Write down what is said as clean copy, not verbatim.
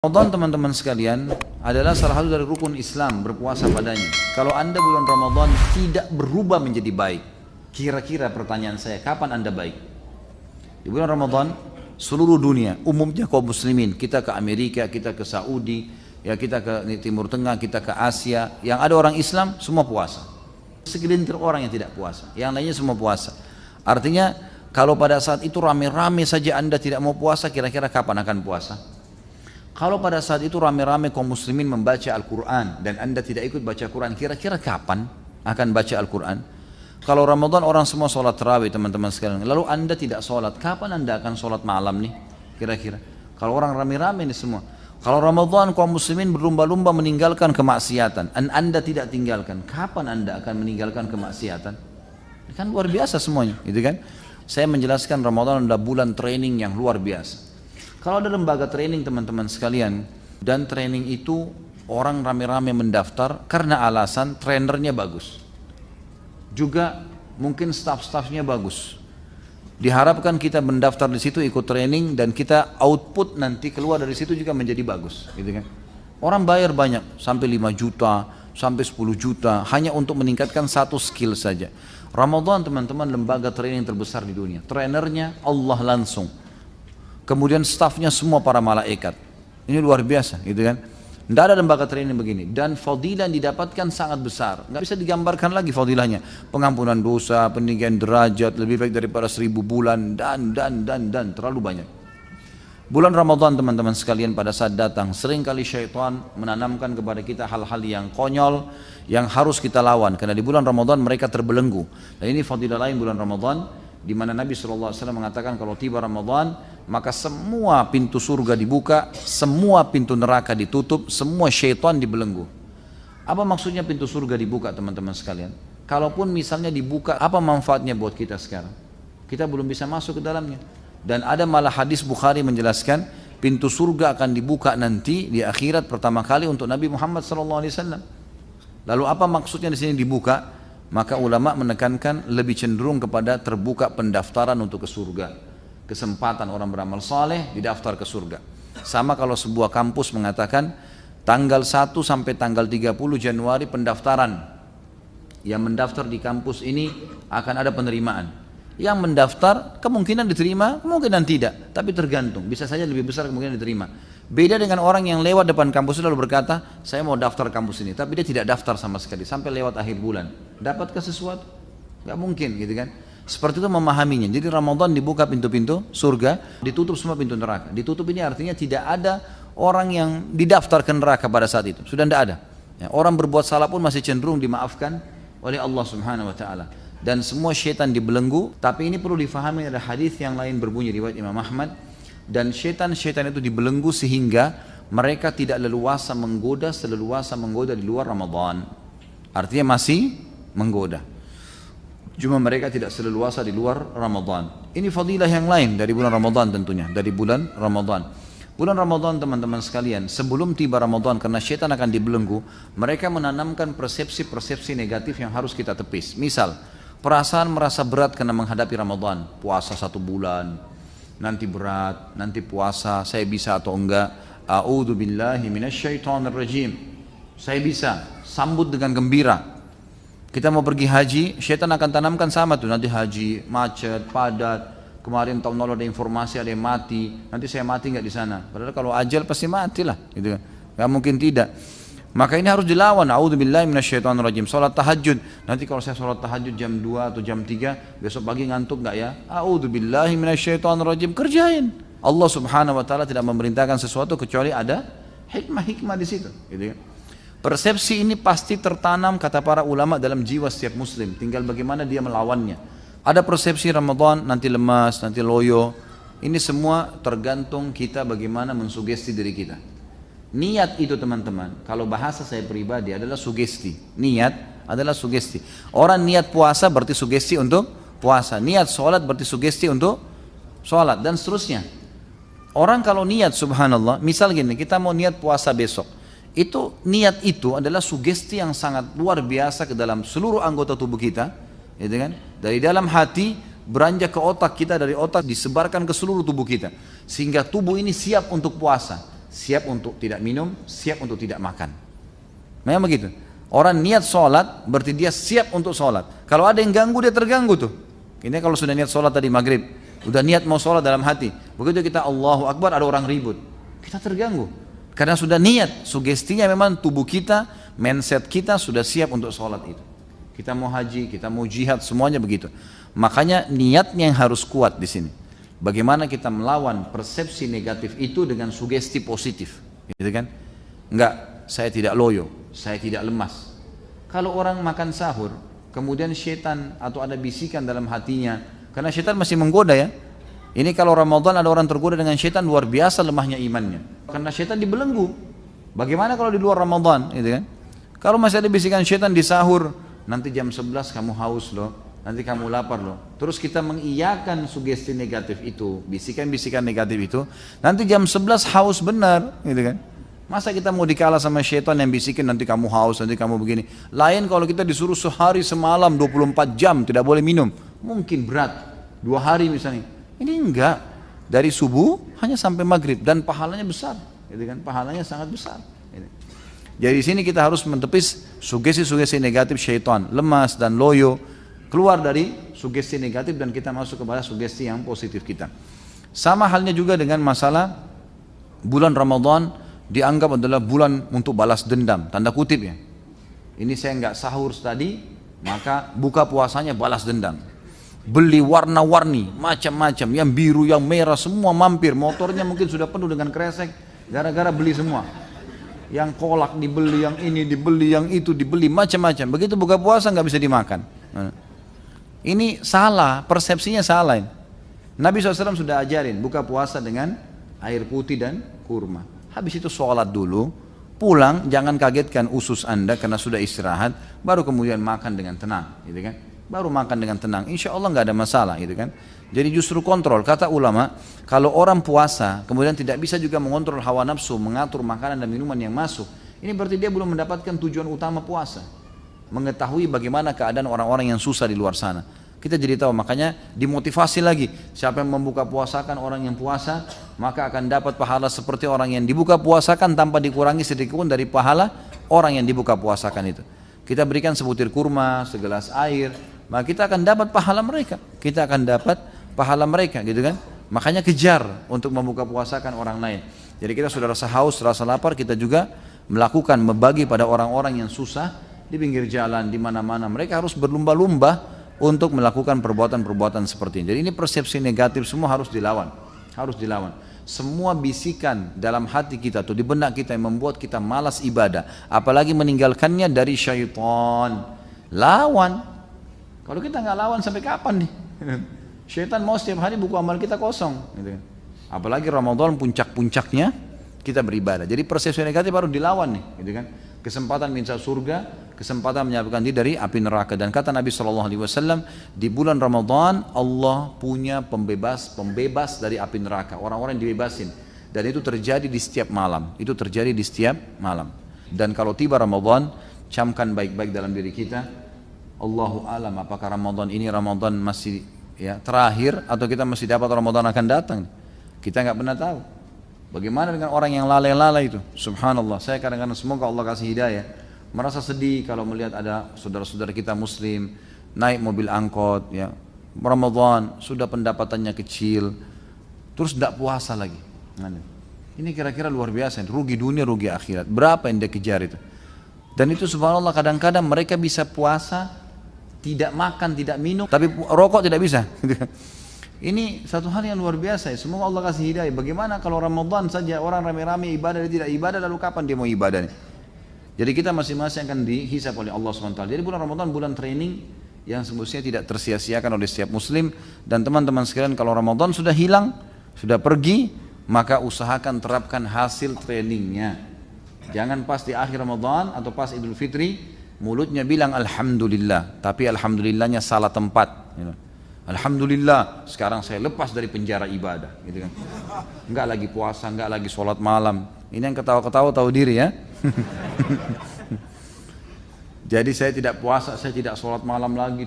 Ramadan teman-teman sekalian adalah salah satu dari rukun Islam berpuasa padanya. Kalau anda bulan Ramadan tidak berubah menjadi baik, kira-kira pertanyaan saya, kapan anda baik? Di bulan Ramadan seluruh dunia, umumnya kaum muslimin, kita ke Amerika, kita ke Saudi, ya kita ke Timur Tengah, kita ke Asia, yang ada orang Islam semua puasa. Segelintir orang yang tidak puasa, yang lainnya semua puasa. Artinya kalau pada saat itu rame-rame saja anda tidak mau puasa, kira-kira kapan akan puasa? Kalau pada saat itu rame-rame kaum muslimin membaca Al-Quran dan anda tidak ikut baca Quran, kira-kira kapan akan baca Al-Quran? Kalau Ramadan orang semua sholat tarawih teman-teman sekalian, lalu anda tidak sholat, kapan anda akan sholat malam nih? Kira-kira. Kalau orang rame-rame nih semua. Kalau Ramadan kaum muslimin berlumba-lumba meninggalkan kemaksiatan, dan anda tidak tinggalkan, kapan anda akan meninggalkan kemaksiatan? Kan luar biasa semuanya, gitu kan? Saya menjelaskan Ramadan adalah bulan training yang luar biasa. Kalau ada lembaga training teman-teman sekalian, dan training itu orang rame-rame mendaftar karena alasan trainernya bagus, juga mungkin staff-staffnya bagus. Diharapkan kita mendaftar di situ ikut training dan kita output nanti keluar dari situ juga menjadi bagus, gitu kan? Orang bayar banyak, sampai 5 juta, sampai 10 juta hanya untuk meningkatkan satu skill saja. Ramadan teman-teman lembaga training terbesar di dunia. Trainernya Allah langsung. Kemudian stafnya semua para malaikat. Ini luar biasa, gitu kan? Tidak ada lembaga training begini. Dan fadilah yang didapatkan sangat besar. Nggak bisa digambarkan lagi fadilahnya. Pengampunan dosa, peninggian derajat, lebih baik daripada 1000 bulan, dan terlalu banyak. Bulan Ramadan teman-teman sekalian pada saat datang, seringkali syaitan menanamkan kepada kita hal-hal yang konyol, yang harus kita lawan. Karena di bulan Ramadan mereka terbelenggu. Dan ini fadilah lain bulan Ramadan, di mana Nabi SAW mengatakan kalau tiba Ramadan maka semua pintu surga dibuka, semua pintu neraka ditutup, semua syaitan dibelenggu. Apa maksudnya pintu surga dibuka teman-teman sekalian? Kalaupun misalnya dibuka, apa manfaatnya buat kita sekarang? Kita belum bisa masuk ke dalamnya. Dan ada malah hadis Bukhari menjelaskan pintu surga akan dibuka nanti di akhirat pertama kali untuk Nabi Muhammad SAW. Lalu apa maksudnya di sini dibuka? Maka ulama menekankan lebih cenderung kepada terbuka pendaftaran untuk ke surga. Kesempatan orang beramal saleh didaftar ke surga. Sama kalau sebuah kampus mengatakan tanggal 1 sampai tanggal 30 Januari pendaftaran. Yang mendaftar di kampus ini akan ada penerimaan. Yang mendaftar kemungkinan diterima, kemungkinan tidak. Tapi tergantung, bisa saja lebih besar kemungkinan diterima. Beda dengan orang yang lewat depan kampus lalu berkata, saya mau daftar kampus ini, tapi dia tidak daftar sama sekali sampai lewat akhir bulan. Dapatkah sesuatu? Gak mungkin, gitu kan? Seperti itu memahaminya. Jadi Ramadan dibuka pintu-pintu surga, ditutup semua pintu neraka. Ditutup ini artinya tidak ada orang yang didaftar ke neraka pada saat itu. Sudah tidak ada. Ya, orang berbuat salah pun masih cenderung dimaafkan oleh Allah Subhanahu Wa Taala. Dan semua syaitan dibelenggu. Tapi ini perlu difahami, ada hadis yang lain berbunyi riwayat Imam Ahmad. Dan syaitan-syaitan itu dibelenggu sehingga mereka tidak leluasa menggoda seleluasa menggoda di luar Ramadan. Artinya masih menggoda. Cuma mereka tidak seleluasa di luar Ramadan. Ini fadilah yang lain dari bulan Ramadan tentunya. Dari bulan Ramadan. Bulan Ramadan teman-teman sekalian, sebelum tiba Ramadan karena syaitan akan dibelenggu, mereka menanamkan persepsi-persepsi negatif yang harus kita tepis. Misal, perasaan merasa berat karena menghadapi Ramadan. Puasa 1 bulan. Nanti berat, nanti puasa, saya bisa atau enggak? A'udzu billahi minasyaitonir rajim. Saya bisa, sambut dengan gembira. Kita mau pergi haji, syaitan akan tanamkan sama tuh, nanti haji macet, padat. Kemarin tahun lalu ada informasi ada yang mati, nanti saya mati enggak di sana? Padahal kalau ajal pasti matilah, gitu kan? Enggak mungkin tidak. Maka ini harus dilawan. A'udzubillahi minasyaitonir rajim. Salat tahajud. Nanti kalau saya salat tahajud jam 2 atau jam 3, besok pagi ngantuk enggak ya? A'udzubillahi minasyaitonir rajim. Kerjain. Allah Subhanahu wa taala tidak memerintahkan sesuatu kecuali ada hikmah-hikmah di situ, gitu ya. Persepsi ini pasti tertanam kata para ulama dalam jiwa setiap muslim. Tinggal bagaimana dia melawannya. Ada persepsi Ramadan nanti lemas, nanti loyo. Ini semua tergantung kita bagaimana mensugesti diri kita. Niat itu teman-teman, kalau bahasa saya pribadi adalah sugesti. Niat adalah sugesti. Orang niat puasa berarti sugesti untuk puasa. Niat sholat berarti sugesti untuk sholat dan seterusnya. Orang kalau niat subhanallah, misal gini, kita mau niat puasa besok. Itu niat itu adalah sugesti yang sangat luar biasa ke dalam seluruh anggota tubuh kita. Gitu kan? Dari dalam hati beranjak ke otak kita, dari otak disebarkan ke seluruh tubuh kita. Sehingga tubuh ini siap untuk puasa. siap untuk tidak minum, siap untuk tidak makan. Memang begitu. Orang niat sholat berarti dia siap untuk sholat. Kalau ada yang ganggu dia terganggu tuh. Ini kalau sudah niat sholat tadi maghrib, udah niat mau sholat dalam hati, begitu kita Allahu Akbar ada orang ribut, kita terganggu. Karena sudah niat, sugestinya memang tubuh kita, mindset kita sudah siap untuk sholat itu. Kita mau haji, kita mau jihad, semuanya begitu. Makanya niatnya yang harus kuat di sini. Bagaimana kita melawan persepsi negatif itu dengan sugesti positif, gitu kan? Enggak, saya tidak loyo, saya tidak lemas. Kalau orang makan sahur, kemudian syaitan atau ada bisikan dalam hatinya, karena syaitan masih menggoda ya. Ini kalau Ramadan ada orang tergoda dengan syaitan, luar biasa lemahnya imannya. Karena syaitan dibelenggu. Bagaimana kalau di luar Ramadan, gitu kan? Kalau masih ada bisikan syaitan di sahur, nanti jam 11 kamu haus loh, nanti kamu lapar loh. Terus kita mengiyakan sugesti negatif itu, bisikan-bisikan negatif itu, nanti jam 11 haus benar, gitu kan? Masa kita mau dikalah sama syaitan yang bisikin nanti kamu haus, nanti kamu begini. Lain kalau kita disuruh sehari semalam 24 jam tidak boleh minum, mungkin berat. 2 hari misalnya. Ini enggak, dari subuh hanya sampai maghrib dan pahalanya besar, gitu kan? Pahalanya sangat besar. Jadi di sini kita harus mentepis sugesti-sugesti negatif syaitan, lemas dan loyo, keluar dari sugesti negatif dan kita masuk kepada sugesti yang positif kita. Sama halnya juga dengan masalah bulan Ramadan dianggap adalah bulan untuk balas dendam, tanda kutip ya. Ini saya enggak sahur tadi, maka buka puasanya balas dendam. Beli warna-warni, macam-macam, yang biru, yang merah, semua mampir. Motornya mungkin sudah penuh dengan kresek, gara-gara beli semua. Yang kolak dibeli, yang ini dibeli, yang itu dibeli, macam-macam. Begitu buka puasa nggak bisa dimakan. Ini salah, persepsinya salah. Nabi SAW sudah ajarin buka puasa dengan air putih dan kurma. Habis itu sholat dulu, pulang jangan kagetkan usus anda karena sudah istirahat, baru kemudian makan dengan tenang, gitu kan? Baru makan dengan tenang, insya Allah nggak ada masalah, gitu kan? Jadi justru kontrol, kata ulama, kalau orang puasa kemudian tidak bisa juga mengontrol hawa nafsu, mengatur makanan dan minuman yang masuk, ini berarti dia belum mendapatkan tujuan utama puasa, mengetahui bagaimana keadaan orang-orang yang susah di luar sana. Kita jadi tahu, makanya dimotivasi lagi, siapa yang membuka puasakan orang yang puasa, maka akan dapat pahala seperti orang yang dibuka puasakan tanpa dikurangi sedikit pun dari pahala orang yang dibuka puasakan itu. Kita berikan sebutir kurma, segelas air, maka kita akan dapat pahala mereka. Kita akan dapat pahala mereka, gitu kan? Makanya kejar untuk membuka puasakan orang lain. Jadi kita sudah rasa haus, rasa lapar, kita juga melakukan, membagi pada orang-orang yang susah di pinggir jalan, di mana-mana. Mereka harus berlumba-lumba untuk melakukan perbuatan-perbuatan seperti ini. Jadi ini persepsi negatif semua harus dilawan, harus dilawan. Semua bisikan dalam hati kita atau di benak kita yang membuat kita malas ibadah, apalagi meninggalkannya dari syaitan. Lawan. Kalau kita nggak lawan sampai kapan nih? Syaitan mau setiap hari buku amal kita kosong, gitu. Apalagi Ramadan puncak-puncaknya kita beribadah. Jadi persepsi negatif harus dilawan nih, gitu kan? Kesempatan minta surga, kesempatan menyelamatkan diri dari api neraka. Dan kata Nabi SAW, di bulan Ramadan Allah punya pembebas dari api neraka. Orang-orang yang dibebasin. Dan itu terjadi di setiap malam. Itu terjadi di setiap malam. Dan kalau tiba Ramadan, camkan baik-baik dalam diri kita. Allahu alam, apakah Ramadan ini Ramadan masih ya terakhir atau kita masih dapat Ramadan akan datang? Kita nggak pernah tahu. Bagaimana dengan orang yang lalai-lalai itu? Subhanallah, saya kadang-kadang semoga Allah kasih hidayah. Merasa sedih kalau melihat ada saudara-saudara kita muslim naik mobil angkot, ya Ramadan sudah pendapatannya kecil, terus tidak puasa lagi. Ini kira-kira luar biasa, rugi dunia, rugi akhirat. Berapa yang dia kejar itu? Dan itu subhanallah kadang-kadang mereka bisa puasa, tidak makan, tidak minum, tapi rokok tidak bisa. Ini satu hal yang luar biasa ya. Semoga Allah kasih hidayah. Bagaimana kalau Ramadan saja orang rame-rame ibadah, dia tidak ibadah, lalu kapan dia mau ibadah nih? Jadi kita masing-masing akan dihisab oleh Allah SWT. Jadi bulan Ramadan bulan training yang semestinya tidak tersia-siakan oleh setiap muslim. Dan teman-teman sekalian, kalau Ramadan sudah hilang, sudah pergi, maka usahakan terapkan hasil trainingnya. Jangan pas di akhir Ramadan atau pas Idul Fitri mulutnya bilang Alhamdulillah, tapi Alhamdulillahnya salah tempat, gitu. Alhamdulillah sekarang saya lepas dari penjara ibadah, gitu kan. Enggak lagi puasa, enggak lagi sholat malam. Ini yang ketawa-ketawa tahu diri ya. Jadi saya tidak puasa, saya tidak sholat malam lagi,